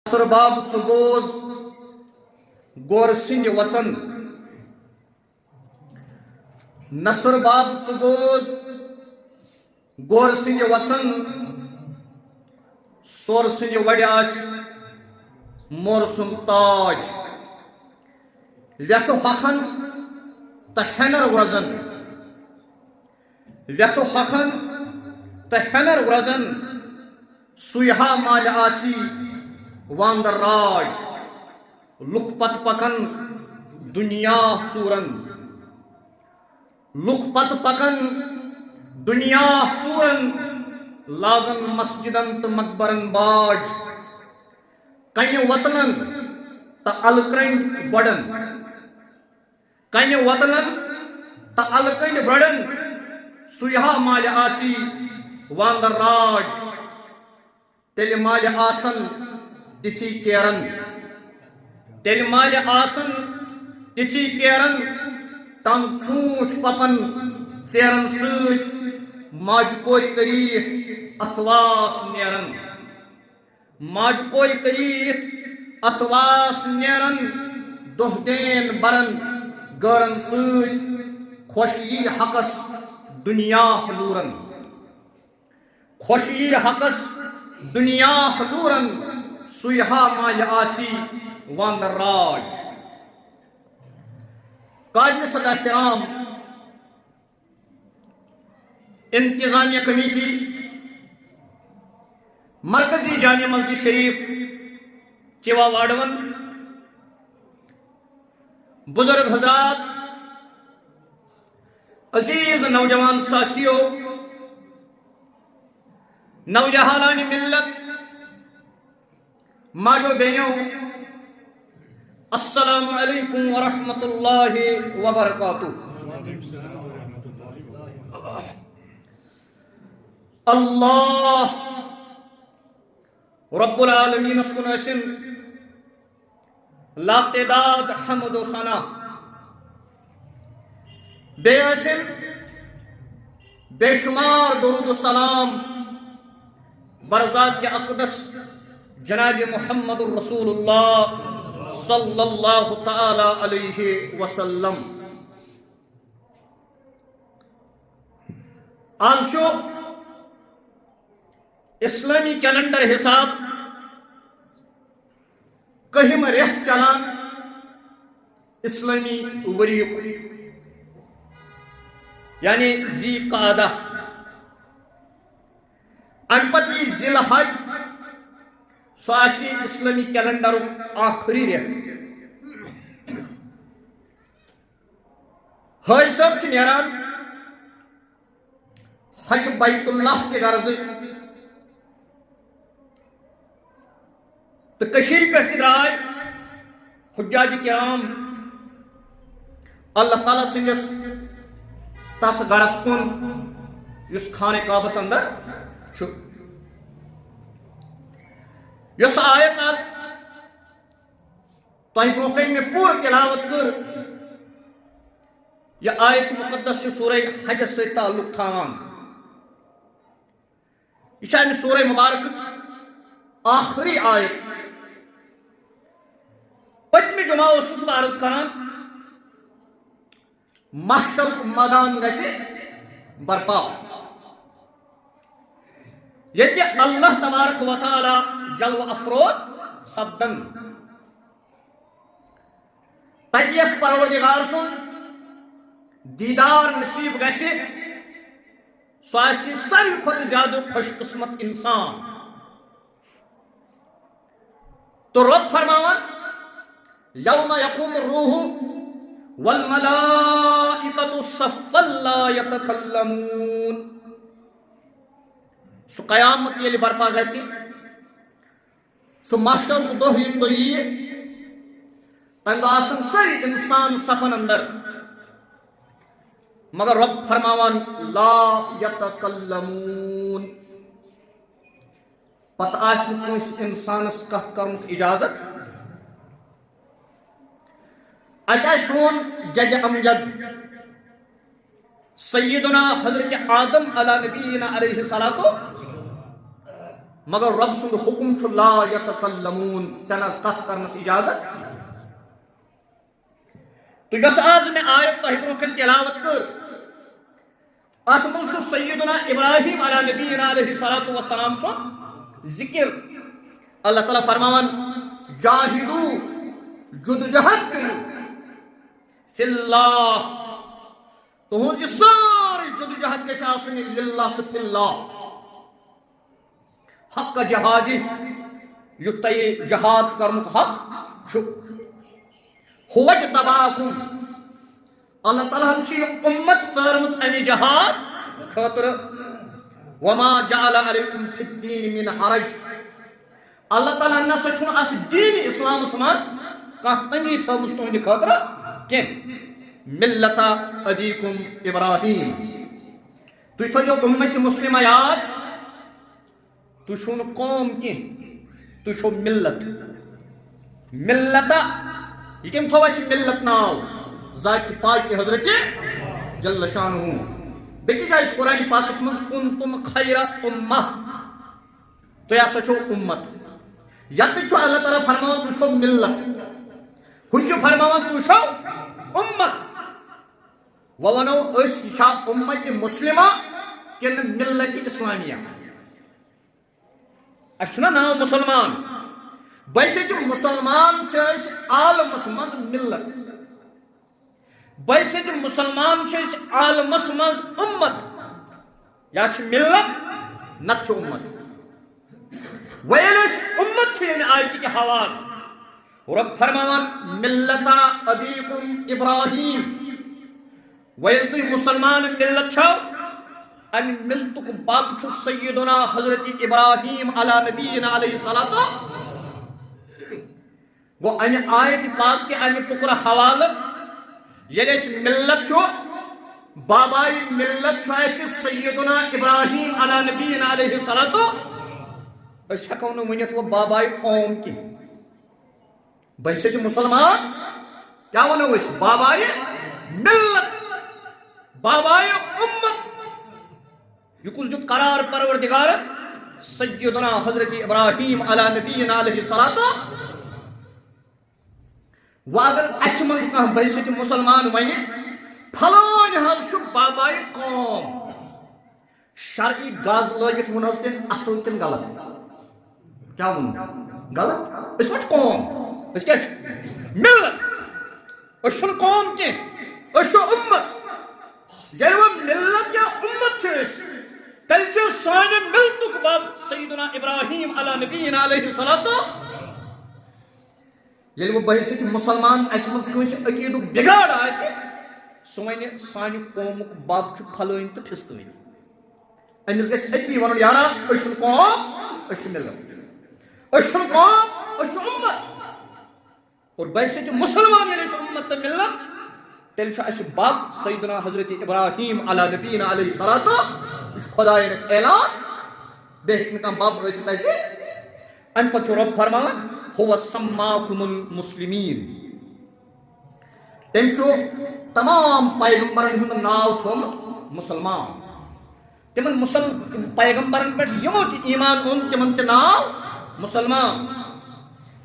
نصر باب ژٕ بوز گور سٕنٛدِ وَژن نصر باب ژٕ بوز گور سٕنٛدِ وَژن سور سٕنٛدِ وَڑِ آسہِ مور سُنٛد تاج ویٚتھٕ ہۄکھن تہٕ ہٮ۪نر وۄزن ویٚتھٕ ہۄکھن تہٕ ہٮ۪نر وۄزن سُے ہا مالہِ آسی واندر راج لُکھ پتہٕ پکن دُنیا ژوٗرن لُکھ پتہٕ پکن دُنیا ژوٗرن لاگن مسجدن تہٕ مقبرن باج کنہِ وطنن تہٕ الہٕ کنڈۍ بڑن کنہِ وطنن تہٕ الہٕ کنڈۍ بڑن سُے ہا مالہِ آسی واندر راج تیٚلہِ مالہِ آسن تِتھی کیرن تیٚلہِ مالہِ آسن تِتھی کیرن تنگ ژوٗنٛٹھۍ پپن ژیرن سۭتۍ ماجہِ کورِ کٔرِتھ اتھواس نیرن ماجہِ کورِ کٔرِتھ اتھواس نیرن دۄہ دین برن گٲرن سۭتۍ خۄش یی حقس دُنیا لوٗرن خۄش یی حقس دُنیا لوٗرن سُے ہا مالہِ آسی واندر راج قابلِ صدر احترام انتظامیہ کمیٹی مرکزی جامع مسجد شریف چوا واڈون بزرگ حضرات عزیز نوجوان ساتھیو نوجوانان ملت ماجو بہنوں السلام علیکم ورحمۃ اللہ وبرکاتہ اللہ رب العالمین کن ٲسِن لا تعداد حمد و ثنا بیٚیہِ ٲسِن بے شمار درود و سلام برذات کے اقدس جناب محمد الرسول اللہ صلی اللہ تعالی علیہ وسلم آج چھُ اسلامی کیلنڈر حساب کٔہِم رٮ۪تھ چلان اسلامی ؤریُک یعنی ذی قعدہ امہِ پتہٕ یی ذی الحج سُہ آسہِ اسلامی کیلنڈرُک آخری رٮ۪تھ حٲجۍ صٲب چھُ نیران حج بیت اللہ کہِ غرضہٕ تہٕ کٔشیٖرِ پٮ۪ٹھ تہِ درٛاے حجاج کرام اللہ تعالیٰ سٕنٛدِس تتھ گرس کُن یُس خانہ کعبس اندر چھُ یۄس آیت آز تۄہہِ برونٛہہ کنہِ مےٚ پوٗرٕ تلاوت کٔر یہِ آیت مُقدس چھُ سورہ حجس سۭتۍ تعلق تھاوان یہِ چھِ امہِ سورہ مبارکٕچ آخری آیت پٔتمہِ جمعہ اوسُس بہٕ عرض کران محشرُک مٲدان گژھِ برپا ییٚتہِ اللہ تبارک و تعالیٰ جلوٕ افروز سپدن تتہِ یس پروردگار سُنٛد دیدار نصیب گژھِ سُہ آسہِ ساروی کھۄتہٕ زیادٕ خوش قسمت انسان تو رب فرماوان یوم یقوم الروح والملائکۃ صفا لا یتکلمون سُہ قیامت ییٚلہِ برپا گژھِ سُہ محشرُک دۄہ ییٚمہِ دۄہ یِیہِ تمہِ دۄہ آسن سٲری انسان صفن اندر مگر رب فرماوان لا یتکلمون پتہٕ آسہِ نہٕ کٲنٛسہِ انسانس کتھ کرنُک اجازت اتہِ آسہِ سون جد امجد سیدنا حضرت آدم علیٰ نبینا علیہ الصلوۃ مگر رب سند حکم چھ لا یتکلمون چنس کت کرنس اجازت. تو یس آز میں آیت تہ برونکن تلاوت کر ات من سیدنا ابراہیم علی نبینا علیہ الصلوۃ والسلام سن ذکر. اللہ تعالیٰ فرمان جاہدو جدوجہد کرو فی اللہ تہذ ساری جدوجہد گژھِ آسٕنۍ للہ تو فی اللہ حق جہاد یُتھ تۄہہِ جہاد کرنُک حق چھُ. هو اجتباکم اللہ تعالیٰ ہن چھِ یہِ اُمت ژارمٕژ اَمہِ جہاد خٲطرٕ. وما جعل علیکم فی الدین من حرج اللہ تعالیٰ نسا چھُنہٕ اتھ دین اسلامس منٛز کانٛہہ تنگی تھٲومٕژ تُہنٛدِ خٲطرٕ کینٛہہ. ملت ابیکم ابراہیم تُہۍ تھٲیِو اُمت مسلمہ یاد. تُہۍ چھِو نہٕ قوم کینٛہہ تُہۍ چھِو ملت. ملت یہ کم تھو اَسہِ ملت ناو ذات پاک حضرت جل شانہ. بیٚکہِ جایہِ چھُ قرآن پاکس منٛز کنتم خیر امہ تُہۍ ہسا چھِو اُمت. یتہِ چھُ اللہ تعالیٰ فرماوان تُہۍ چھِو ملت ہُتہِ چھُ فرماوان تُہۍ چھِو اُمت. وۄنۍ ونو أسۍ یہِ چھا اُمت مسلمہ کِنہٕ ملت اسلامیہ. اَسہِ چھُنہ ناو مُسلمان بحثیت مسلمان چھِ أسۍ عالمس منٛز ملت. بحثیت مسلمان چھِ أسۍ عالمس منٛز اُمت. یا چھِ ملت نتہٕ چھِ اُمت. وۄنۍ ییٚلہِ أسۍ اُمت چھِ ییٚمہِ آیتہِ کہِ حوالہٕ رب فرماوان ملت ابیکم ابراہیم. وۄنۍ ییٚلہِ تُہۍ مُسلمان ملت چھو امہِ ملتُک باب چھُ سیدنا حضرت ابراہیم علی نبینا علیہ الصلوۃ. گو امہِ آیتہِ پاک کہِ امہِ ٹُکرٕ حوالہٕ ییٚلہِ أسۍ ملت چھُ بابائی ملت چھُ اَسہِ سیدنا ابراہیم علی نبینا علیہ الصلوۃ. أسۍ ہٮ۪کو نہٕ ؤنِتھ وۄنۍ بابائی قوم کینٛہہ. بحثیت مسلمان کیا ونو أسۍ بابائی ملت بابائی اُمت. یہ کُس دیُت قرار پروردگار سیدنا حضرت ابراہیم علی نبینا علیہ الصلوۃ. وۄنۍ اگر اَسہِ منٛز کانٛہہ بحثیت مسلمان ونہِ پھلٲنۍ حظ چھُ بابائی قوم شرعی گز لٲگِتھ ووٚن حظ تٔمۍ اصل کِنہٕ غلط. کیا ووٚن غلط. أسۍ ما چھِ قوم أسۍ کیٛاہ چھِ ملت. أسۍ چھِنہٕ قوم کینٛہہ أسۍ چھِ اُمت. ییٚلہِ وۄنۍ ملت یا اُمت چھِ أسۍ تیٚلہِ چھُ سانہِ ملتُک باب سیدنا ابراہیم علی نبینا علیہ الصلوۃ. ییٚلہِ وۄنۍ بحثیت مسلمان اَسہِ منٛز کٲنٛسہِ عقیٖدُک بِگاڑ آسہِ سُہ وَنہِ سانہِ قومُک باب چھُ پھلٲنۍ تہٕ فِستٲنۍ. أمِس گژھِ أتی وَنُن یارا أسۍ چھِنہٕ قوم أسۍ چھِ ملت. أسۍ چھِنہٕ قوم أسۍ چھِ اُمت. اور بحثیت مسلمان ییٚلہِ أسۍ اُمت تہٕ ملت تیٚلہِ چھُ اَسہِ باب سیدنا حضرت ابراہیم علی نبینا علیہ الصلوۃ. یہِ چھُ خۄدایَن اَسہِ اعلان بیٚیہِ ہیٚکہِ نہٕ کانٛہہ باب ٲسِتھ اَسہِ. اَمہِ پتہٕ چھُ رۄب فرماوان هو سماکم المسلمین. تٔمۍ چھُ تمام پیغمبرن ہُنٛد ناو تھوٚومُت مسلمان. تِمن پیغمبرن پٮ۪ٹھ یِمو تہِ ایمان اوٚن تِمن تہِ ناو مسلمان.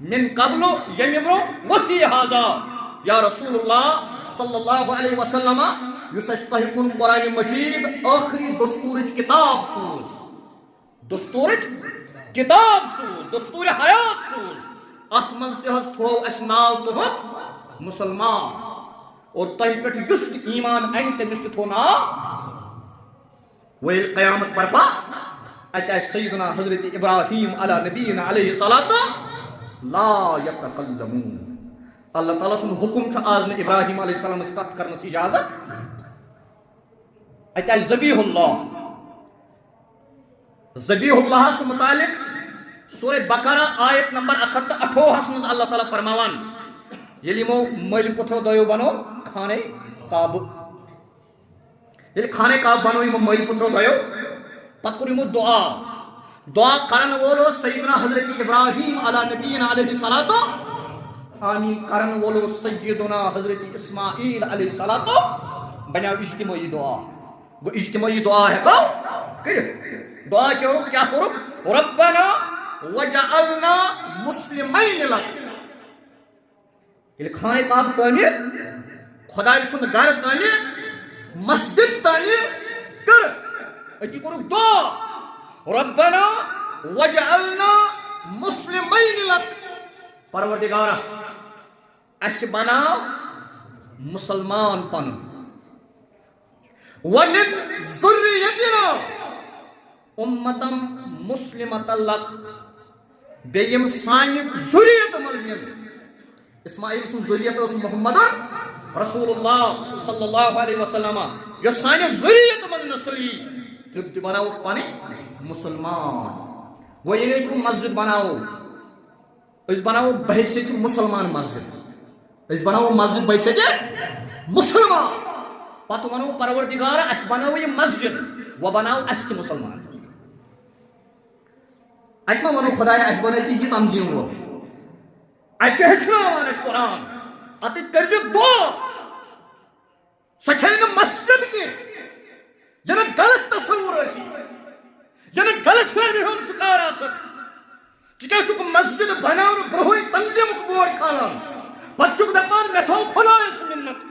من قبل ییٚمہِ برونٛہہ وفی حاضا یا رسول اللہ صلی اللہ علیہ وسلم یُس اَسہِ تۄہہِ کُن قرآنِ مجیٖد ٲخری دستوٗرٕچ کِتاب سوٗز. دستوٗرٕچ کِتاب سوٗز دستوٗرِ حیات سوٗز. اتھ منٛز تہِ حظ تھوٚو اَسہِ ناو تُہُنٛد مسلمان. اور تۄہہِ پٮ۪ٹھ یُس تہِ ایمان اَنہِ تٔمِس تہِ تھوٚو ناو. وۄنۍ ییٚلہِ قیامت برپا اَتہِ آسہِ سیدنا حضرت ابراہیم علی نبینا علیہ الصلوۃ لا یتکلمون. اللہ تعالیٰ سُنٛد حُکم چھُ آز نہٕ ابراہیم علیہ السلامس کتھ کرنس اجازت. اتہِ آسہِ ذبیح اللہ. ذبیح اللہس متعلق سورہ بقرہ آیت نمبر 128 منٛز اللہ تعالیٰ فرماوان ییٚلہِ یِمو مٲلۍ پوٚتھرو دۄیو بنوو خانہ کعبہٕ. ییٚلہِ خانہ کعبہٕ بنوو یِمو مٲلۍ پوٚتھرو دۄیو پتہٕ کوٚر یِمو دعا کرن وول اوس سیدنا حضرت ابراہیم علی نبینا علیہ الصلوۃ. آمین کرن وول اوس سیدنا حضرت اسماعیل علیہ الصلوۃ. بنیو اجتماعی دعا. گوٚو اجتماعی دعا ہٮ۪کو کٔرِتھ. دعا کرو کیا کرو ربنا وجعلنا مسلمین لک یل خانہ کعبہ تعمیر خدای سند گھر تعمیر مسجد تعمیر کر اتی کرو دعا ربنا وجعلنا مسلمین لک پروردگارا اس بناو مسلمان پن ومن ذریتنا امتم مسلمت لک بیم سانی ذریت ملزم اسماعیل سن ذریت اس محمد رسول اللہ صلی اللہ علیہ وسلم یہ سانی ذریت مل نسلی تب بناو پانی مسلمان وہ یہ اس کو مسجد بناو اس بناو بحیثیت مسلمان مسجد اس بناو مسجد بحیثیت مسلمان پتہ ونو پروردگار اس بناو یہ مسجد وہ بناو اس کی مسلمان اتنا ونو خدا اس بنائی چیز یہ تنظیم وہ اچھے ہچناوان اس قرآن اتت کرجو دو سچھائن مسجد کی جنہ غلط تصور ایسی جنہ غلط فہمی ہم شکار آسک چکہ چک مسجد بناؤن برہوئی تنظیم کبور کھالان بچک دکان میں تھو خدا اس منت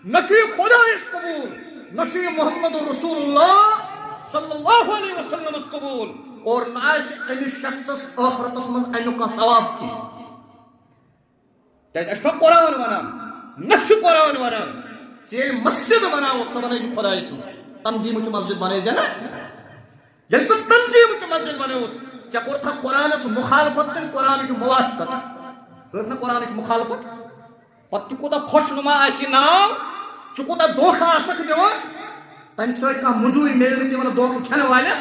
نچی خدا اس قبول نچی محمد رسول اللہ صلی اللہ علیہ وسلم اس قبول اور نائس ان شخص آخرت اسمز اینو کا ثواب کی تیز اشو قرآن ونان نفس قرآن ونان چیل مسجد بناو سبنے جو خدا اس تنظیم چو مسجد بنے جانا یل سے تنظیم چو مسجد بنے ہوتا کیا کرتا قرآن اس مخالفت تن قرآن چو موافقت کرنا قرآن چو مخالفت پتی کو دا خوش نما آسی نام چکو دا دوخہ آسک دیوان تن سوئی کا مزوری میل دیوان دوخہ کھانا والا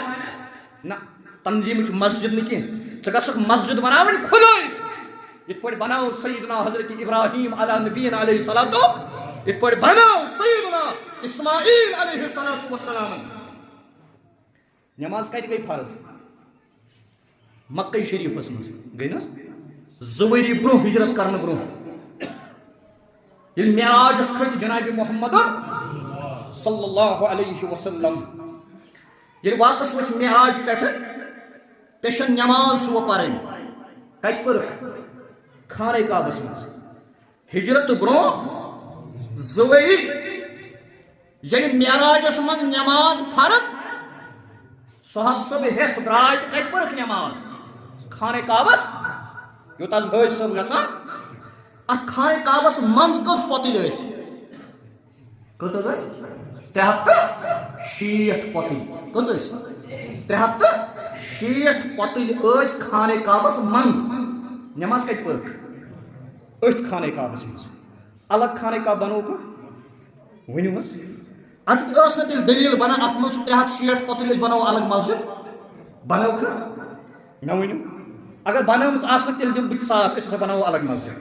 نا تنظیم چو مسجد نکی چکا سک مسجد بناوین کھلو اس ات پر بناو سیدنا حضرت ابراہیم علیہ نبینا علیہ السلام ات پر بناو سیدنا اسماعیل علیہ السلام نماز کہتے گئی فرض مکہ شریف اسمز گئی نا زوری برو ہجرت کرن برو یہ معراج اس کھت جناب محمد صلی اللہ علیہ وسلم یہ واپس وچ معراج پیٹھ پیشن نماز شو پرن کت پر خانہ کعبہ مز ہجرت برو زوری یعنی معراج اس مز نماز فرض صحاب سب ہیت درائے کت پر نماز خانہ کعبہ یوتاز بھائی سب گسان ات خانہ کعبہ منز کس پتل اس کس اس 360 پتل کس اس 360 پتل اس خانہ کعبہ منز نماز کت پر ات خانہ کعبہ مز الگ خانہ کعبہ بنو کو ونیو اس ات اس نہ تیل دلیل بنا ات مز 360 پتل اس بناو الگ مسجد بناو کر نہ ونیو اگر بناو اس نہ تیل دم بت ساتھ اس بناو الگ مسجد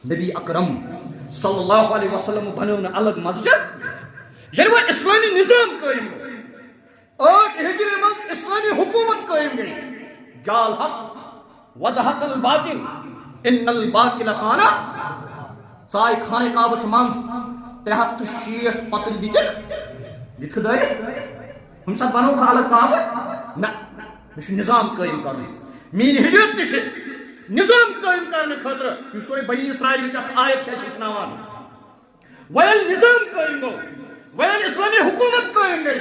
نبی اکرم صلی اللہ علیہ وسلم بناو الگ مسجد یہ وہ اسلامی نظام قائم گو 8 ہجری مز اسلامی حکومت قائم گئی جال حق وزحق الباطل ان الباطل کان سائے خانہ کعبہ منز 360 پتل دت دار ہم سات بنو الگ کعبہ نہ مش نظام قائم کرن مین ہجرت نش نظام قائم کرنے خاطر یہ سورہ بنی اسرائیل کی آیت چھناوان ویل نظام قائم گو ویل اسلامی حکومت قائم گئی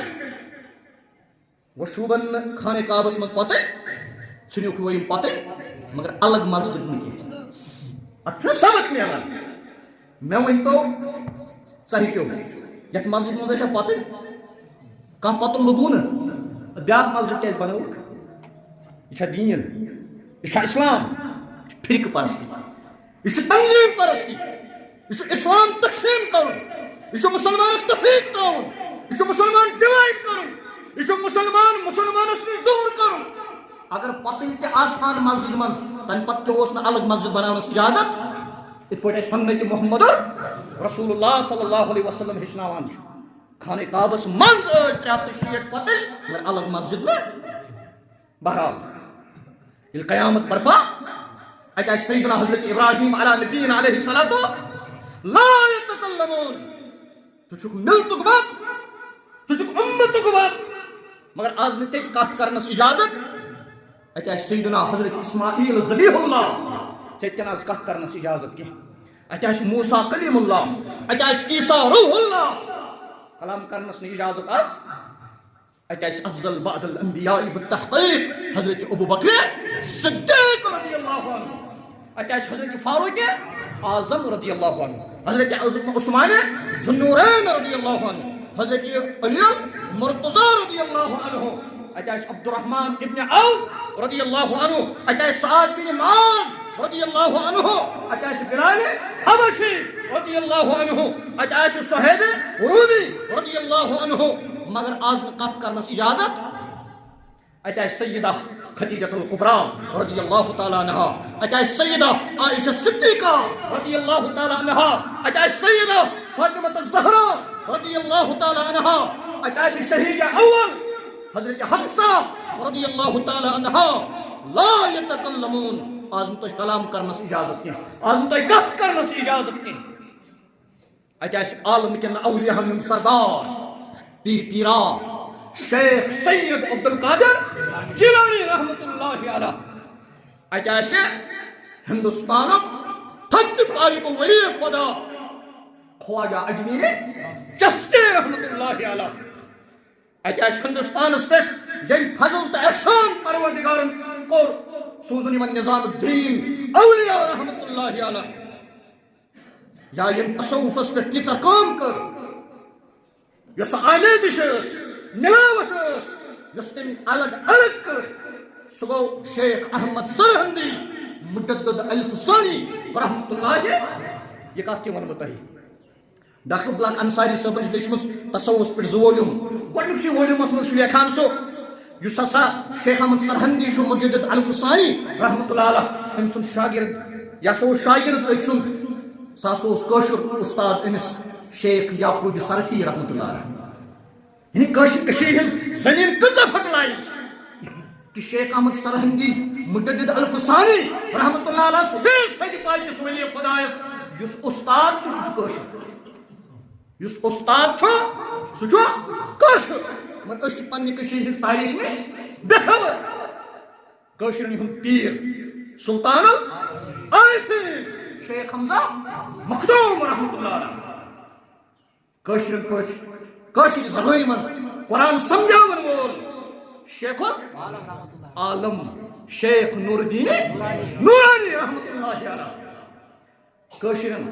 وہ شوبن خانہ کعبہ مز پتہ چھنیوک وہ پتہ مگر الگ مسجد نکی ات سبق ملان میں ون تو صحیح کیوں یت مسجد مز پتہ کھانا پتہ لبو نا بیاکھ مسجد کیاز بنوک یہ دین یہ اسلام فرقہ پرستی یہ تنظیم پرستی یہ اسلام تقسیم کرن یہ مسلمان تفریق کرن یہ مسلمان ڈیوائڈ کرن یہ مسلمانس نش دور کرن اگر پتل تہ آسان مسجد من تم پتہ اس الگ مسجد بناونس اجازت ات پہ سنت محمد رسول اللہ صلی اللہ علیہ وسلم ہچناوان خانہ کعبہ منز 360 پتل مگر الگ مسجد میں بہرحال یہ قیامت برپا اتہ سیدنا حضرت ابراہیم علیہ نبینا علیہ السلام لا یتکلمون تو چھک ملتک بات تو چھک امتک بات مگر آز نہ ٹھیک کت کرنس اجازت اتہ آس سیدنا حضرت اسماعیل ذبیح اللہ ٹھیک آز کت کرنس اجازت کی اتہ آس موسیٰ کلیم اللہ اتہ آس عیسیٰ روح اللہ کلام کرنس نہ اجازت آز اتہ آس افضل بعد الانبیاء بالتحقیق حضرت ابو بکر صدیق رضی اللہ عنہ اتہ آس حضرت فاروق اعظم رضی اللہ عنہ حضرت عثمان ذوالنورین رضی اللہ عنہ حضرت علی مرتضی رضی اللہ عنہ اتہ آس عبد الرحمن ابن عوف رضی اللہ عنہ اتہ آس سعد بن معاذ رضی اللہ عنہ اتہ آس بلال حبشی رضی اللہ عنہ اتہ آس صہیب رومی رضی اللہ عنہ مگر آز کت کرنس اجازت اتہ آس سیدہ خدیجہ الکبریٰ رضی اللہ تعالیٰ عنہا اتہ آس سیدہ عائشہ صدیقہ رضی اللہ تعالیٰ عنہا اتہ آس سیدہ فاطمہ الزہرا رضی اللہ تعالیٰ عنہا اتہ آس شہید اول حضرت حفصہ رضی اللہ تعالیٰ عنہا لا یتکلمون آزم تو کلام کرنس اجازت کی آزم تو کت کرنس اجازت کی اتہ آس عالم کن اولیاء ہم سردار پیر پیران شیخ سید عبد القادر جیلانی رحمت اللہ علیہ اتہ آس ہندوستانک تھک پائی کو ولی خدا خواجہ اجمیری چشتی رحمت اللہ علیہ اتہ آس ہندوستانس پہ یم فضل تو احسان پروردگارن کور سوزن یمن نظام الدین اولیاء رحمت اللہ علیہ یا یم تصوفس پہ تیژا کام کر یس آمیزش ملاوٹ یس تم الگ الگ کر سہ گو شیخ احمد سرہندی مجدد الفسانی رحمت اللہ یہ کت ون بہ تہ ڈاکٹر عبدالحق انصاری صاحب لیچمس تصوفس پہ وولوم گۄڈنیُکسٕے وولومس منٛز چھُ لیکھان سُہ یُس ہسا شیخ احمد سرہندی چھُ مجدد الفسانی رحمت اللہ علیہ أمۍ سُنٛد شاگرد یہ ہسا اوس شاگرد أکۍ سُنٛد سُہ ہسا اوس کٲشُر اُستاد أمِس شیخ یعقوب سرفی رحمت اللہ علیہ یعنی کٔشیٖرِ ہٕنٛز زٔمیٖن کۭژاہ پھٔٹلایِس کہ شیخ احمد سرہندی مجدد الفسانی رحمت اللہ علیہ بیس تھدِ پایہِ ولی خدایس یُس اُستاد چھُ سُہ چھُ کٲشُر یُس اُستاد چھُ سُہ چھُ کٲشُر مگر أسۍ چھِ پننہِ کٔشیٖرِ ہٕنٛز تاریٖخ نِش بے خبر کٲشرٮ۪ن ہُنٛد پیٖر سلطان العارفیٖن شیخ حمزہ مخدوم رحمت اللہ علیہ کٲشرٮ۪ن پٲٹھۍ کٲشِرِ زبٲنۍ منٛز قرآن سمجھاون وول شیخ عالم شیخ نور الدین نورانی رحمت اللہ علیہ کٲشرٮ۪ن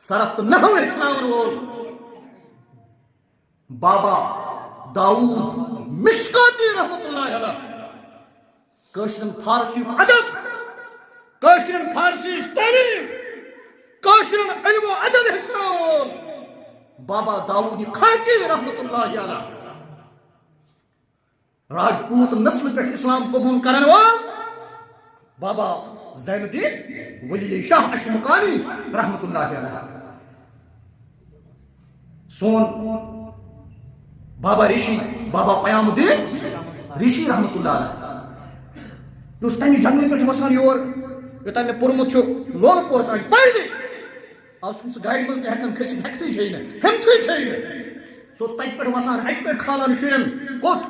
صرف تہٕ نحو ہیٚچھناون وول بابا داؤد مشکاتی رحمت اللہ علیہ کٲشرٮ۪ن فارسی ادب کٲشرٮ۪ن فارسی تعلیم کٲشرٮ۪ن علم و ادب ہیٚچھناون وول بابا داؤد خاکی رحمت اللہ علیہ راجپوت نسل پہ اسلام قبول کرن وول بابا زین الدین ولی شاہ اشمکانی رحمت اللہ علیہ سون بابا ریشی بابا پیام الدین ریشی رحمت اللہ علیہ اس تمہیں جنگل پہ وسان یور یوتان میں پورمت لول پور تان پیدے آج کم سے گاڑی مز ہیکن کھسِتھ ہیکتھٕے چھے نہٕ ہیمتھٕے چھے نہٕ سُہ اوس تتہِ پٮ۪ٹھ وسان اکہِ پٮ۪ٹھ کھالان شُرٮ۪ن کوٚت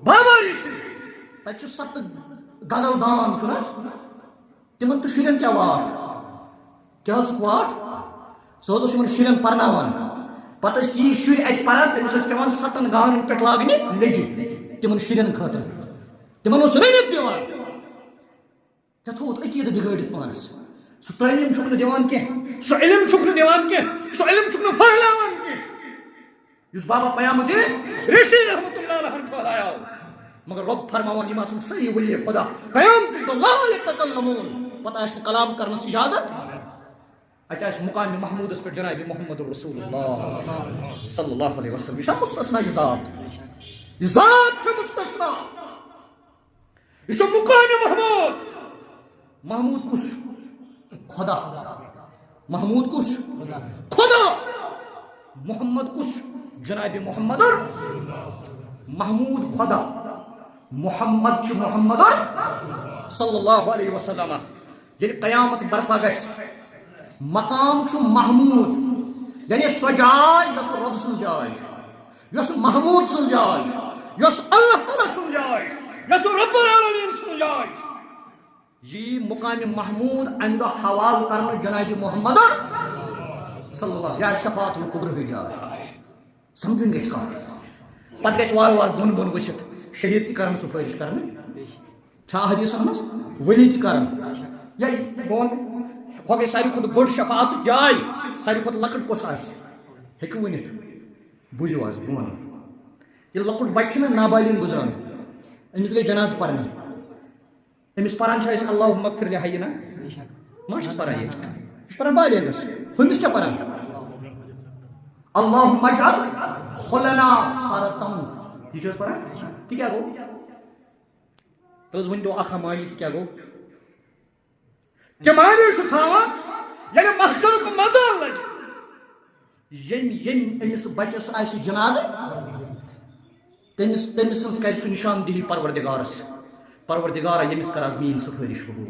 بابا ریشی تتہِ چھُ ستہٕ گدل دان چھُنہٕ حظ تمن تہٕ شُرٮ۪ن کیٛاہ واٹھ کیٛاہ حظ چھُکھ واٹھ سُہ حظ اوس یِمن شُرٮ۪ن پرناوان پتہٕ ٲسۍ تیٖتۍ شُرۍ اَتہِ پران تٔمِس ٲسۍ پٮ۪وان 7 گانن پٮ۪ٹھ لاگنہِ لیٚجہِ تِمن شُرٮ۪ن خٲطرٕ تِمن اوس رٔنِتھ دِوان ژےٚ تھوٚوُتھ عقیٖدٕ بِگٲڑِتھ پانس سُہ تعلیٖم چھُکھ نہٕ دِوان کینٛہہ سُہ علم چھُکھ نہٕ دِوان کینٛہہ سُہ علم چھُکھ نہٕ پھٔہلاوان کینٛہہ یُس بابا پیام الدین ریشی رحمت اللہ علیہ پھٔہلایو مگر رب فرماوان یِم آسن صحیح ولی خدا قیامتٕکۍ دۄہ لا یتکلمون پتہٕ آسہِ نہٕ کلام کرنس اجازت اتہِ آسہِ مقامِ محموٗدس پٮ۪ٹھ جنابِ محمد رسول اللہ صلی اللہ علیہ وسلم یہ چھا مستثنا یہ ذات چھِ مستثنا یہ چھُ مقامِ محمود محمود کُس چھُ خدا محمود کُس چھُ خدا محمد کُس چھُ جنابِ محمد محمود خدا محمد چھُ محمد صلی اللہ علیہ وسلم ییٚلہِ قیامت برپا گژھِ مقام چھُ محمود یعنی سۄ جاے یۄس رۄب سٕنٛز جاے چھِ یس محمود سن جائے یس اللہ تعالیٰ سن جائے یس رب العالمین سن جائے یہ مقام محمود امہ دہ حوال کرنے جناب محمد صلی اللہ یا شفاعت القبر ہی جائے سمجھن گیس کات پتہ گیس وار وار بن بن ورست شہید تہ کرن سفارش کرنے چھا حدیث مز ولی تہ کرن یا بون ہو گئی ساری کھت بڑ شفاعت جائے ساری کھت لکٹ کس آس ہیکو ونت بوزو آز بہ ون یہ لکٹ بچہ نا نابالغ گزران امس گئی جناز پرنے امس پران اللہم اغفر لحینا ما چھس پران یہ پران بالغس ہمس کیا پران اللہم اجعل خلنا فرطن یہ چھس پران تہ کیا گو تز ون تو اخ مانی تہ کیا گو جمانی چھ تھاوان یعنی محشر کو میدان لگے یم امس بچس آس جناز تمس سن کر سہ نشان دہی پروردگارس پروردگارا یمس کر میری سفارش قبول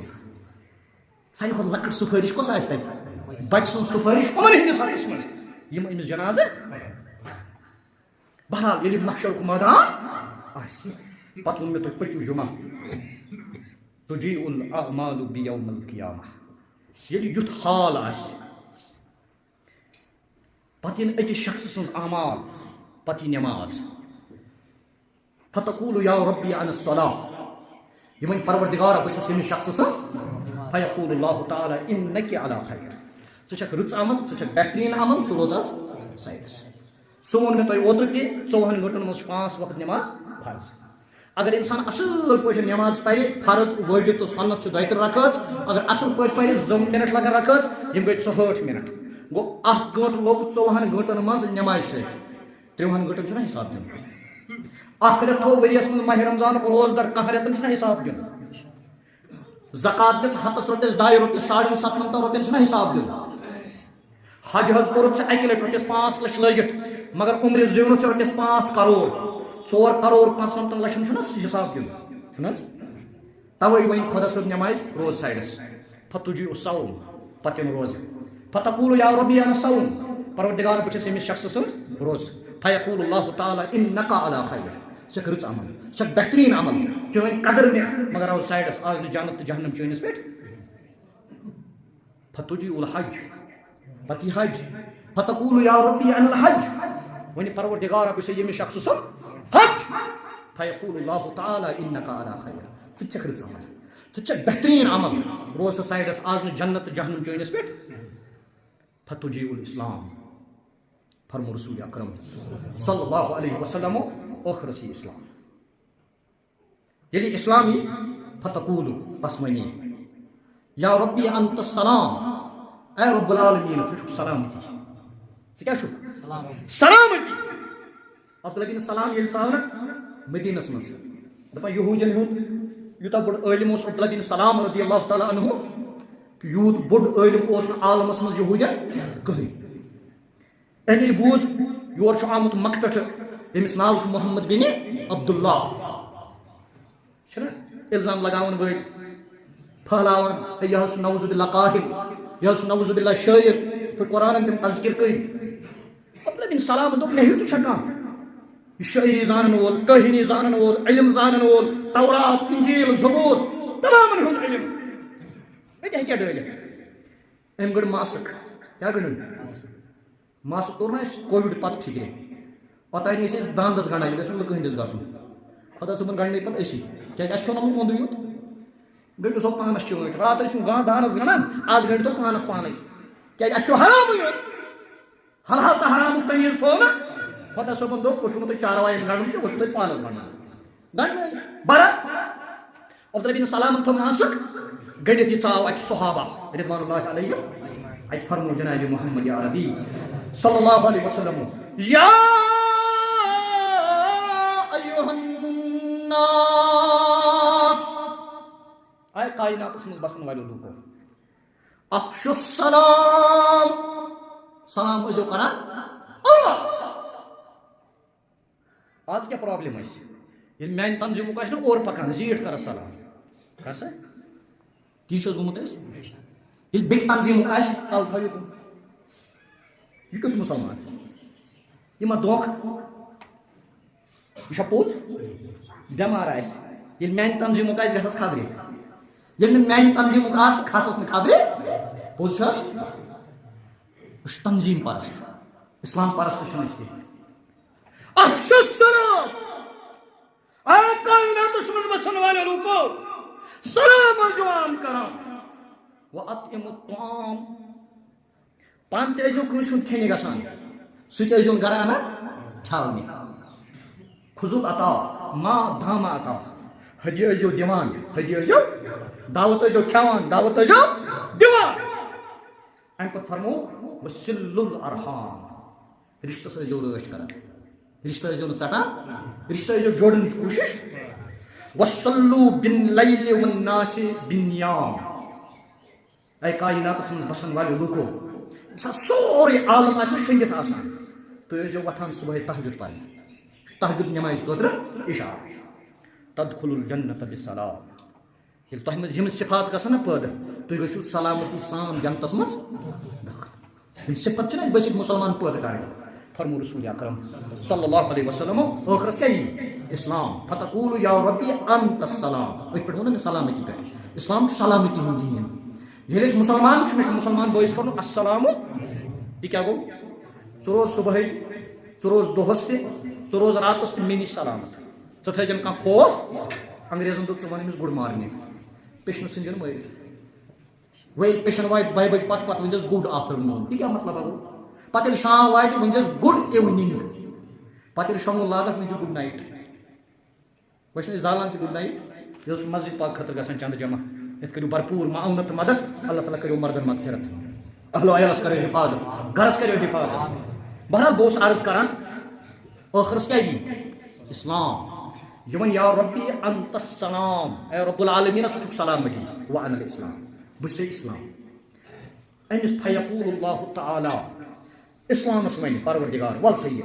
ساری کھت لکٹ سفارش کس آس تت بچ سن سفارش کمن ہندس حقس مز یم امس جناز بہرحال یل محشر کو میدان آس پتہ ون مے تہ پتم جمعہ تجیء الاعمال بیوم القیامہ یل یت حال آس پتہ ین اکس شخص سن اعمال پتہ نماز فتقول یا ربی عن الصلاة یہ ون پروردگارا بہ چھس یمس شخص سن فیقول اللہ تعالی انک علی خیر ژٕ چھکھ رٕژ عمل ژٕ چھکھ بہترین عمل ژٕ روز آز سایڈس سُہ ووٚن مےٚ تۄہہِ اوترٕ تہِ 24 گٲنٛٹن منٛز چھِ 5 وقت نماز فرض اگر انسان اصل پٲٹھۍ نماز پرِ فرض واجب تو سنت چھِ 2-3 رکٲژ اگر اصل پٲٹھۍ پرِ 2 منٹ لگن رکٲژ یم گٔے 64 منٹ گو 1 گٲنٛٹہٕ لوٚگ 24 گٲنٛٹن منٛز نمازِ سۭتۍ 30 گٲنٛٹن چھُنہ حساب دیُن اکھ رٮ۪تھ تھوٚو ؤریَس منٛز ماہِ رمضانُک روزدر 10 رٮ۪تن چھُنہ حساب دیُن زکات دِژ ہتس رۄپیس 2 رۄپیہِ 97 رۄپین چھُنہ حساب دیُن حج حظ کوٚرُتھ ژےٚ اکہِ لٹہِ رۄپیس 5 لچھ لٲگِتھ مگر عمرِ زیوٗنُتھ ژےٚ رۄپیس 5 کرور 4 کرور 95 لچھن چھُنہ حساب دیُن چھُنہ حظ توے وۄنۍ خۄدا صٲب نمازِ روز سایڈس فتجیء الصوم پتہٕ یِم روزٕ فتقول یا ربی انا الصوم پروردگار بہٕ چھس ییٚمِس شخص سٕنٛز روز فیقول اللہ تعالی انک علی خیر ژٕ چھکھ رٕژ عمل ژٕ چھکھ بہترین عمل چٲنۍ قدر مےٚ مگر روز سایڈس آز نہٕ جنت تہٕ جہنم چٲنِس پٮ۪ٹھ فتجیء الحج پتہٕ یہِ حج فتقول یا ربی عن الحج وۄنۍ پروردگارا بہٕ چھس ییٚمِس شخص سُنٛد حج فیقول اللہ تعالی انک علی خیر ژٕ چھکھ رٕژ عمل ژٕ چھکھ بہترین عمل روز سُہ سایڈس آز نہٕ جنت تہٕ جہنم چٲنِس پٮ۪ٹھ فتجیء الاسلام فرمو رسول اکرم صلی اللہ علیہ وسلم ٲخرس یی اسلام ییٚلہِ اسلام یی فتقول بس ونی یا ربی انت السلام اے رب العالمین ژٕ چھُکھ سلامتی ژٕ کیٛاہ چھُکھ سلامتی عبداللہ بن سلام ییٚلہِ ژاو مدینس منٛز دپان یہوٗدین ہُنٛد یوٗتاہ بوٚڑ عٲلِم اوس عبداللہ بن سلام رضی اللہ تعالیٰ عنہ یوٗت بوٚڑ عٲلِم اوس نہٕ عالمس منٛز یہوٗدین کٕہٕنۍ أمۍ ییٚلہِ بوٗز یور چھُ آمُت مکہٕ پٮ۪ٹھٕ ییٚمِس ناو چھُ محمد بن عبداللہ چھُنہ الزام لگاوان وٲلۍ پھہلاوان یہِ حظ چھُ نعوذ باللہ قاہِر یہِ حظ چھُ نعوذ باللہ شٲعر پھر قرآنن تِم تذکر کٔرۍ عبداللہ بن سلام دوٚپ مےٚ ہیوٗ تہِ چھا کانٛہہ یہ شاعری زانن وول کٲہنی زانن وول علم زانن وول تورات انجیل زبور تمامن ہُنٛد علم مےٚ تہِ ہیٚکیٛاہ ڈٲلِتھ أمۍ گٔڑ ماسک کیٛاہ گٔڑٕن ماسک کوٚر نہ اَسہِ کووِڈ پتہٕ فِکرِ اوٚتانۍ ٲسۍ أسۍ دانٛدس گنڈان یہِ گژھِ نہٕ لُکہٕ ہٕنٛدِس گژھُن خۄدا صٲبن گنڈنٲے پتہٕ أسی کیٛازِ اَسہِ کھیوٚو نہٕ اوٚنٛدُے یوت گٔنڈِو سا پانس چٲنٛٹۍ راتھ ٲسِو دانس گنڈان آز گنڈِ تو پانس پانے کیٛازِ اَسہِ کھیوٚو حرامٕے یوت حلال تہٕ حرامُک تمیٖز تھوٚو نہ خۄدا صٲبن دوٚپ وۄنۍ چھُنہٕ تۄہہِ چاروایَن گنڈُن تہِ وۄنۍ چھُو تۄہہِ پانس گنڈُن گنڈنٲے برا عبداللہ بن سلامن تھوٚو ماسک گٔنڈِتھ یہِ ژاو اَتہِ صحابہ رضوان اللہ علیہم اَتہِ فرمو جناب محمد عربی صلی اللہ علیہ وسلم یا ایھا الناس آے کائناتس منٛز بسن والیو لوٗکو افشوا السلام سلام ٲسۍزیو کران آز کیٛاہ پرابلم آسہِ ییٚلہِ میانہِ تنظیٖمُک آسہِ نہ اورٕ پکان زیٖٹھ کرس سلام کر سا تی چھُ حظ گوٚمُت اَسہِ ییٚلہِ بیٚکہِ تنظیٖمُک آسہِ تل تھٲیِو کُن یہِ کیُتھ مُسلمان یہِ ما دھوکہٕ یہ پوز بیمار آس یل میانہ تنظیمک آس گھس خبرے یل میانہ تنظیمک آس کھسس نا خبرے پوز چھس یہ تنظیم پرست اسلام پرست چھنس کی افشو السلام کائنات مز بسن والے لوکو سلام عام کران وَأَطْعِمُوا الطَّعَامَ پان تہِ ٲسۍزیو کٲنٛسہِ ہُنٛد کھٮ۪نہِ گژھان سُہ تہِ ٲسۍزیون گرٕ اَنان کھٮ۪ونہِ خُذُوا العطاء ما دام عطا ہدیہِ ٲسۍزیو دِوان ہدیہِ ٲسۍزیو دعوت ٲسۍزیو کھٮ۪وان دعوت ٲسۍزیو دِوان اَمہِ پتہٕ فرمووُکھ وَصِلُّ الْأَرْحَامَ رِشتَس ٲسۍزیو رٲچھ کران رِشتہٕ ٲسۍزیو نہٕ ژٹان رِشتہٕ ٲسۍزیو جوڑنٕچ کوٗشِش وَصَلُّوا بِاللَّيْلِ وَالنَّاسِ بِالنِّيَامِ اے کائنات مز بسن والے لوکو سورے عالم آس شنگت آسان تُہۍ ٲسۍزیو وۄتھان صبحٲے تہجد پرنہِ تہجد نمازِ خٲطرٕ اِشارٕ تدخلوا الجنة بسلام ییٚلہِ تۄہہِ منٛز یِم صفات گژھن نا پٲدٕ تُہۍ گٔژھِو سلامتی سان جنتس منٛز دٲخل یِم صفت چھِنہ اَسہِ بٔسِک مُسلمان پٲدٕ کَرٕنۍ فرمو رسول اکرم صلی اللہ علیہ وسلم ٲخرس کیٛاہ یی اسلام فتقولوا یا ربی انت السلام أتھۍ پٮ۪ٹھ ووٚن نا مےٚ سلامتی پٮ۪ٹھ اسلام چھُ سلامتی ہُنٛد دیٖن ییٚلہِ أسۍ مُسلمان چھِ مےٚ چھُ مُسلمان بٲیِس کَرُن السلام یہِ کیٛاہ گوٚو ژٕ روز صبحٲے تہِ ژٕ روز دۄہس تہِ ژٕ روز راتس تہِ مےٚ نِش سلامت ژٕ تھٲیزٮ۪ن کانٛہہ خوف انگریزن دوٚپ ژٕ وَن أمِس گُڈ مارنِنٛگ پیشنہٕ ژھٕنزٮ۪ن مٲرِتھ وۄنۍ ییٚلہِ پیشن واتہِ 2 بجہِ پتہٕ ؤنزٮ۪س گُڈ آفٹرنوٗن یہِ کیٛاہ مطلب گوٚو پتہٕ ییٚلہِ شام واتہِ ؤنزٮ۪س گُڈ اِونِنٛگ پتہٕ ییٚلہِ شۄنٛگُن لاگکھ ؤنزِ گُڈ نایٹ وۄنۍ چھِنہٕ أسۍ زالان تہِ گُڈ نایٹ یہِ اوس مسجد پاک خٲطرٕ گژھان چندٕ جمع یتھ کٔرِو بھرپوٗر معاونت تہٕ مدد اللہ تعالیٰ کٔرِو مردن مغفرت اہلو عیالس کٔرِو حفاظت گرس کٔرِو حفاظت بہرحال بہٕ اوسُس عرض کران ٲخرس کیٛاہ یی اسلام یہِ وَنہِ یا ربی انت السلام اے رب العالمیٖن ژٕ چھُکھ سلامتی وَأَنَا الاسلام بہٕ چھُسے اسلام أمِس فیقول اللہ تعالیٰ اسلامس وَنہِ پروردگار ول سا یہِ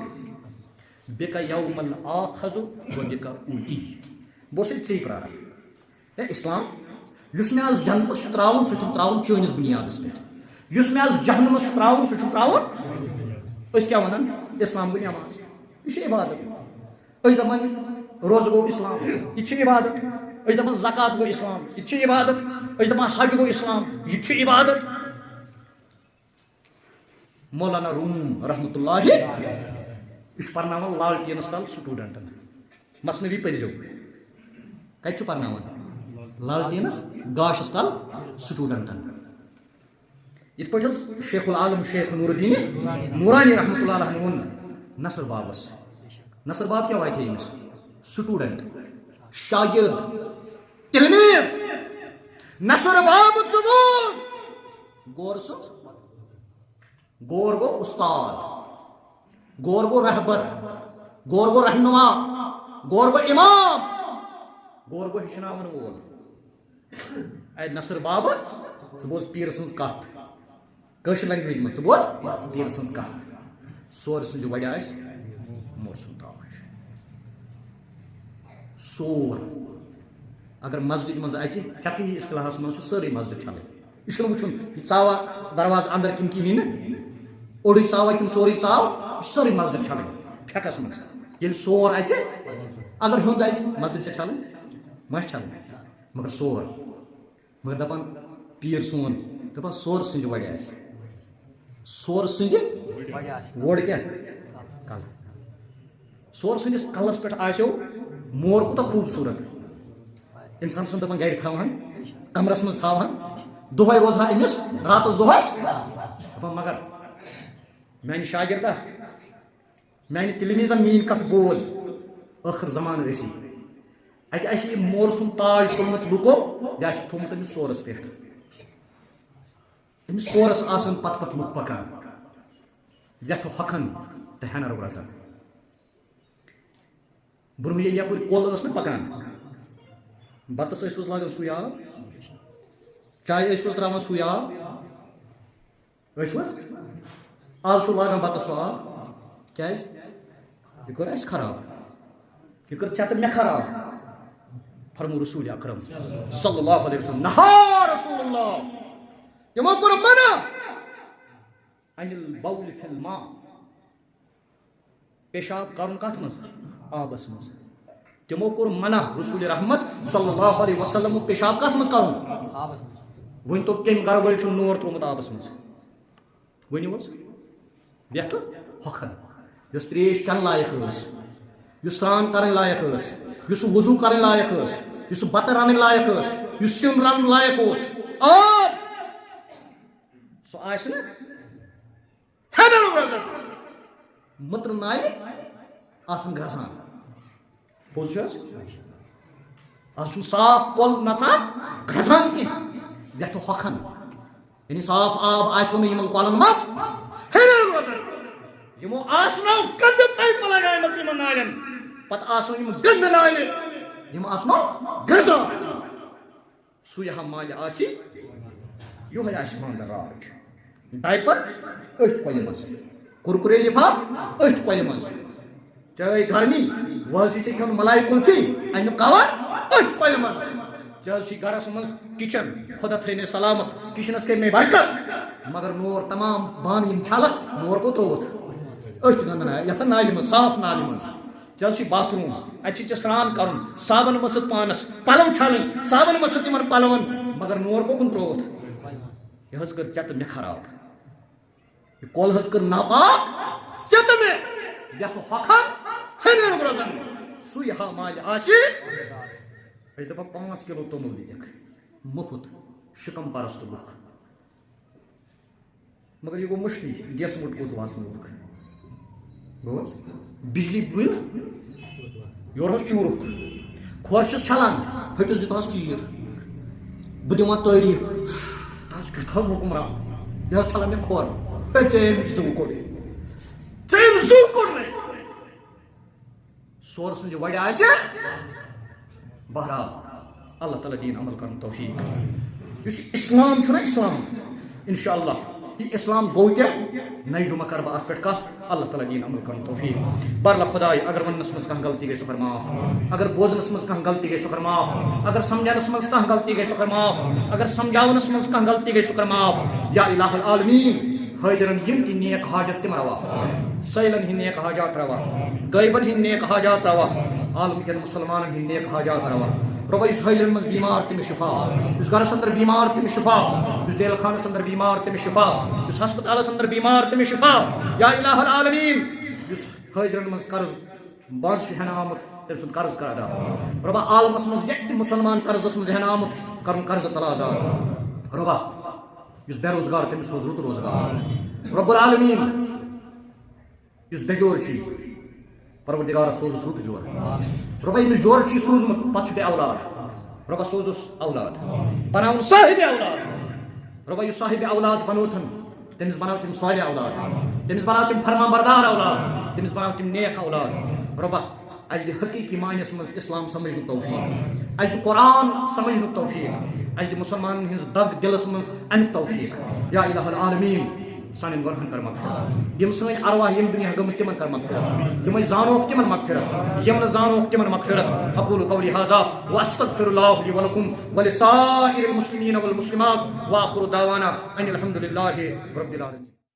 بِکَ یوم الآخذ وبِکَ اوٗتی بہٕ اوسے ژے پراران اے اسلام یُس مےٚ آز جنتس چھُ تراوُن سُہ چھُم تراوُن چٲنِس بُنیادس پٮ۪ٹھ یُس مےٚ آز جہنمس چھُ تراوُن سُہ چھُم تراوُن أسۍ کیٛاہ وَنان اسلام گوٚو نٮ۪ماز یہِ چھِ عبادت أسۍ دپان روزٕ گوٚو اسلام یہِ تہِ چھِ عبادت أسۍ دپان زکات گوٚو اسلام یہِ تہِ چھِ عبادت أسۍ دپان حج گوٚو اسلام یہِ تہِ چھِ عبادت مولانا روم رحمتہ اللہ یہِ چھُ پرناوان لالٹیٖنس تل سٹوٗڈنٹن مثنوی پٔرزیو کتہِ چھُ پرناوان لالٹیٖنس گاشس تل سٹوٗڈنٹن یِتھ پٲٹھۍ حظ شیخ العالم شیخ نور الدیٖن نورانی رحمتہ اللہ علیہ ووٚن نصر بابس نصر باب کیٛاہ واتہِ أمِس سٹوٗڈنٹ شاگرد تلمیٖز نصر باب ژٕ بوز غور سٕنٛز غور گوٚو اُستاد غور گوٚو رہبر غور گوٚو رہنما غور گوٚو امام غور گوٚو ہیٚچھناون وول اے نصر بابہٕ ژٕ بوز پیٖرٕ سٕنٛز کتھ کٲشِر لنگویج منٛز ژٕ بوز پیٖرٕ سٕنٛز کتھ سورٕ سٕنٛزِ وڑِ آسہِ مور سُنٛد تاج سور اگر مسجد منٛز اژِ فقیٖی اصطلاحس منٛز چھُ سٲرٕے مسجد چھلٕنۍ یہِ چھُنہٕ وٕچھُن یہِ ژاوا دروازٕ انٛدر کِنہٕ کِہیٖنۍ نہٕ اوٚڑُے ژاوا کِنہٕ سورُے ژاو یہِ چھِ سٲرٕے مسجد چھلٕنۍ پھیٚکس منٛز ییٚلہِ سور اژِ اگر ہیوٚنٛد اژِ مسجد چھےٚ چھلٕنۍ ما چھِ چھلٕنۍ مگر سور مگر دپان پیٖر سون دپان سورٕ سٕنٛزِ وڑِ آسہِ سورٕ سٕنٛزِ وۄڑ کیٛاہ کلہٕ سورٕ سٕنٛدِس کلس پٮ۪ٹھ آسیو مور کوٗتاہ خوٗبصوٗرت انسان چھُنہٕ دپان گرِ تھاوہن کمرس منٛز تھاوہن دۄہے روزہا أمِس راتس دۄہس دپان مگر میانہِ شاگردا میانہِ تلمیٖزا میٲنۍ کتھ بوز ٲخر زمانہٕ ٲسی اتہِ آسہِ یہِ مور سُنٛد تاج تھوٚومُت لُکو بیٚیہِ آسہِ تھوٚومُت أمِس سورس پٮ۪ٹھ أمِس سورس آسان پتہٕ پتہٕ لُکھ پکان یتھ ہۄکھن تہٕ ہٮ۪نر روزان برونٛہہ ییٚلہِ یپٲرۍ کۄل ٲس نہٕ پکان بتس ٲسوُس لاگان سُے آب چاے ٲسوُس تراوان سُے آب ٲسوُس آز چھُ لاگان بتس سُہ آب کیٛازِ یہِ کوٚر اَسہِ خراب یہِ کٔر ژےٚ تہٕ مےٚ خراب فرمو رسول اکرم صلی اللہ علیہ وسلم نہا رسول اللہ تِمو کوٚر منع عن البول فی الماء پیشاب کرن کت مز آبس مز تمو کور منع رسول رحمت صلی اللہ علیہ وسلم پیشاب کت مز کرن ون تو کم گھر ول نور ترومت آبس مز ونیو حظ یتھ ہۄکھن یس تریش چن لائق ٲس یس سران کرن لائق ٲس یس وضو کرن لائق ٲس یس بتہ رنن لائق ٲس یس سیُن رنن لائق اوس آب سُہ آسہِ نہٕ ہٮ۪نن روزان مٔترِ نالہِ آسان گرٛزان پوٚز چھُ حظ آز چھُنہٕ صاف کۄل نژان گرٛزان کینٛہہ یتھ ہۄکھن یعنی صاف آب آسیو نہٕ یِمن کۄلن منٛز ہٮ۪نن روزان یِمو آسنو گنٛدٕ پایپہٕ لگایمژٕ یِمن نالٮ۪ن پتہٕ آسنو یِم گنٛدٕ نالہِ یِم آسنو گرٛزان سُے ہا مالہِ آسہِ یِہوے آسہِ مانٛدٕ راج ڈایپر أتھۍ کۄلہِ منٛز کُرکُرے لِفاف أتھۍ کۄلہِ منٛز چاہے گرمی وۄنۍ چھِ ژےٚ کھیوٚن ملاے کُلفی امیُک کور أتھۍ کۄلہِ منٛز ژےٚ حظ چھُے گرس منٛز کچن خۄدا تھٲینَے سلامت کچنس کٔرۍ برکت مگر نور تمام بانہٕ یِم چھلکھ نور کوٚت ترووُتھ أتھۍ گنٛدٕ نالہِ یتھ نالہِ منٛز صاف نالہِ منٛز ژےٚ حظ چھُے باتھ روٗم اتہِ چھُے ژےٚ سران کرُن صابن مٔژھِتھ پانس پلو چھلٕنۍ صابن مٔژھِتھ یِمن پلون مگر نور کوٚکُن ترووُتھ یہِ حظ کٔر ژےٚ تہٕ مےٚ خراب یہِ کۄل حظ کٔر ناپاک ژےٚ تہٕ مےٚ یتھ ہۄکھن ہٮ۪نن روزان سُے ہا مالہِ آسہِ أسۍ دپان 5 کِلوٗ توٚمُل دِتِکھ مُفت شِکم پرست لُکھ مگر یہِ گوٚو مُشتٕے گیس مُٹ کوٚت واسنووُکھ گوٚو حظ بجلی بِل یورٕ حظ چوٗرُکھ کھۄر چھُس چھلان ۂٹِس دِتہوس چیٖر بہٕ دِوان تعریٖف تس کیُتھ حظ حُکمران یہِ حظ چھلان مےٚ کھۄر ہے ژےٚ أمۍ زوٗ کوٚڑُے ژےٚ أمۍ زوٗ کوٚڑ مےٚ سورٕ سٕنٛزِ وڑِ آسہِ بہرحال اللہ تعالیٰ دین عمل کرن توفیق یُس اسلام چھُنہ اسلام انشاء اللہ یہ اسلام گوٚو کیٛاہ نَیہِ جُمعہ کرٕ بہٕ اتھ پٮ۪ٹھ کتھ اللہ تعالیٰ دین عمل کرن توفیق بہرحال خۄداے اگر وننس منٛز کانٛہہ غلطی گٔے سۄ کر معاف اگر بوزنس منٛز کانٛہہ غلطی گٔے سۄ کر معاف اگر سمجھاونس منٛز کانٛہہ غلطی گٔے سۄ کر معاف اگر سمجھاونس منٛز کانٛہہ غلطی گٔے سۄ کر معاف یا الہ العالمین حٲضرن یِم تہِ نیک حاجت تِم روا سٲیلن ہٕنٛدۍ نیک حاجات روا غٲیبن ہٕنٛدۍ نیک حاجات روا عالم کٮ۪ن مُسلمانن ہٕنٛدۍ نیک حاجات روا رۄبا یُس حٲضرن منٛز بیمار تٔمِس شفا یُس گرس اندر بیمار تٔمِس شفا یُس جیل خانس اندر بیمار تٔمِس شفا یُس ہسپتالس اندر بیمار تٔمِس شفا یا الہ العالمین یُس حٲضرن منٛز قرض باز چھُ ہٮ۪نہٕ آمُت تٔمۍ سُنٛد قرض کر ادا رۄبا عالمس منٛز یتہِ تہِ مُسلمان قرضس منٛز ہٮ۪نہٕ آمُت کرُن قرض تل آزاد رۄبا یُس بے روزگار تٔمِس سوز رُت روزگار رۄب العالمیٖن یُس بے جور چھُے پروردگارس سوزُس رُت جور رۄبا ییٚمِس جورٕ چھُے سوٗزمُت پتہٕ چھُ بیٚیہِ اولاد رۄبا سوزُس اولاد بناوُن صاحبِ اولاد رۄبا یُس صاحبِ اولاد بنوتھن تٔمِس بناو تِم صالح اولاد تٔمِس بناو تِم فرما بردار اولاد تٔمِس بناو تِم نیک اولاد رۄبا اَسہِ دِ حقیٖقی معنیَس منٛز اِسلام سمجھنُک توفیٖق اَسہِ دِ قرآن سمجھنُک توفیٖق اَسہِ دِ مُسلمانن ہٕنٛز دگ دِلس منٛز امیُک توفیٖق یا الہ العالمیٖن سانٮ۪ن گۄنہن کر مغفرت یِم سٲنۍ ارواح ییٚمہِ دُنیا گٔمٕتۍ تِمن کر مغفرت یِم أسۍ زانوکھ تِمن مغفرت یِم نہٕ زانوکھ تِمن مغفرت اقول قولی ھذا واستغفر اللہ لی ولکم ولسائر المسلمین والمسلمات وآخر دعوانا ان الحمد للہ رب العالمین.